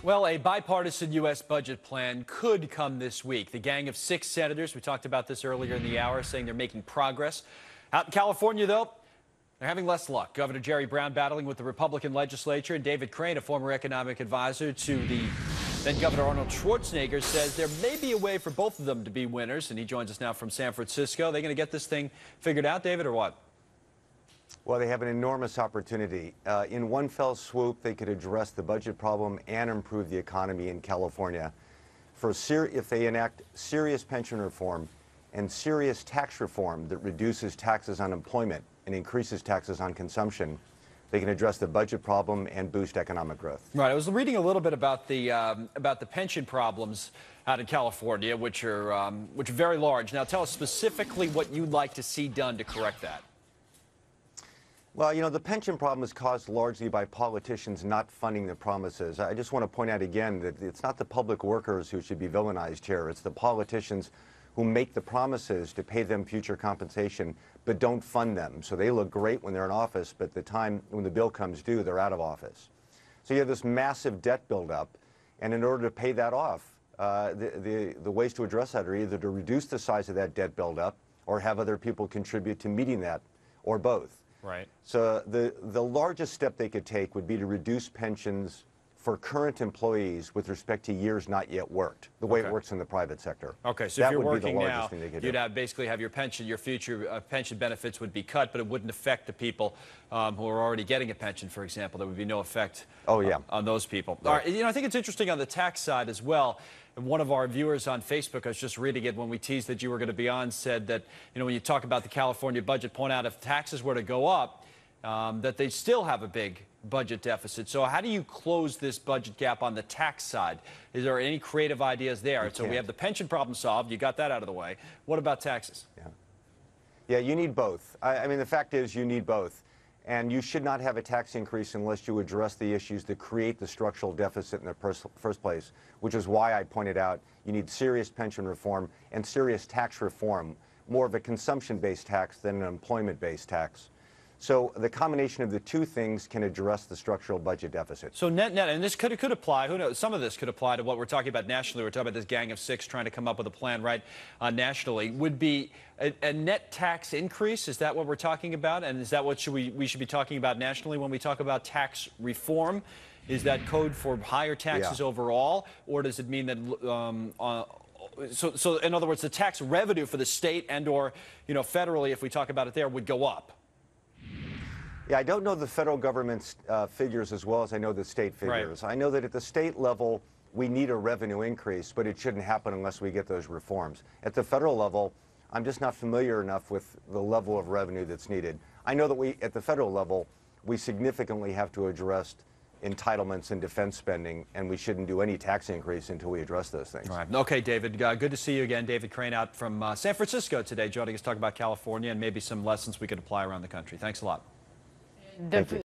Well, a bipartisan U.S. budget plan could come this week. The Gang of Six senators, we talked about this earlier in the hour, saying they're making progress. Out in California, though, they're having less luck. Governor Jerry Brown battling with the Republican legislature, and David Crane, a former economic advisor to the then Governor Arnold Schwarzenegger, says there may be a way for both of them to be winners, and he joins us now from San Francisco. Are they going to get this thing figured out, David, or what? Well, they have an enormous opportunity. In one fell swoop, they could address the budget problem and improve the economy in California. If they enact serious pension reform and serious tax reform that reduces taxes on employment and increases taxes on consumption, they can address the budget problem and boost economic growth. Right. I was reading a little bit about the pension problems out in California, which are very large. Now, tell us specifically what you'd like to see done to correct that. Well, you know, the pension problem is caused largely by politicians not funding their promises. I just want to point out again that it's not the public workers who should be villainized here. It's the politicians who make the promises to pay them future compensation but don't fund them. So they look great when they're in office, but the time when the bill comes due, they're out of office. So you have this massive debt buildup, and in order to pay that off, the ways to address that are either to reduce the size of that debt buildup or have other people contribute to meeting that, or both. Right. So the largest step they could take would be to reduce pensions for current employees with respect to years not yet worked, the way it works in the private sector. Okay, so if you're working now, you'd basically have your pension, your future pension benefits would be cut, but it wouldn't affect the people who are already getting a pension, for example. There would be no effect on those people. Right. All right, you know, I think it's interesting on the tax side as well. And one of our viewers on Facebook, I was just reading it when we teased that you were going to be on, said that, you know, when you talk about the California budget, point out if taxes were to go up, that they still have a big budget deficit. So how do you close this budget gap on the tax side? Is there any creative ideas there? So we have the pension problem solved. You got that out of the way. What about taxes? Yeah, you need both. I mean, the fact is you need both. And you should not have a tax increase unless you address the issues that create the structural deficit in the first place, which is why I pointed out you need serious pension reform and serious tax reform, more of a consumption-based tax than an employment-based tax. So the combination of the two things can address the structural budget deficit. So net, and this could apply, who knows, some of this could apply to what we're talking about nationally. We're talking about this Gang of Six trying to come up with a plan right nationally. Would be a net tax increase? Is that what we're talking about? And is that what we should be talking about nationally when we talk about tax reform? Is that code for higher taxes overall? Or does it mean that so in other words, the tax revenue for the state and or, you know, federally, if we talk about it there, would go up? Yeah, I don't know the federal government's figures as well as I know the state figures. Right. I know that at the state level, we need a revenue increase, but it shouldn't happen unless we get those reforms. At the federal level, I'm just not familiar enough with the level of revenue that's needed. I know that at the federal level, we significantly have to address entitlements and defense spending, and we shouldn't do any tax increase until we address those things. All right. Okay, David, good to see you again. David Crane out from San Francisco today, joining us to talk about California and maybe some lessons we could apply around the country. Thanks a lot. Thank you.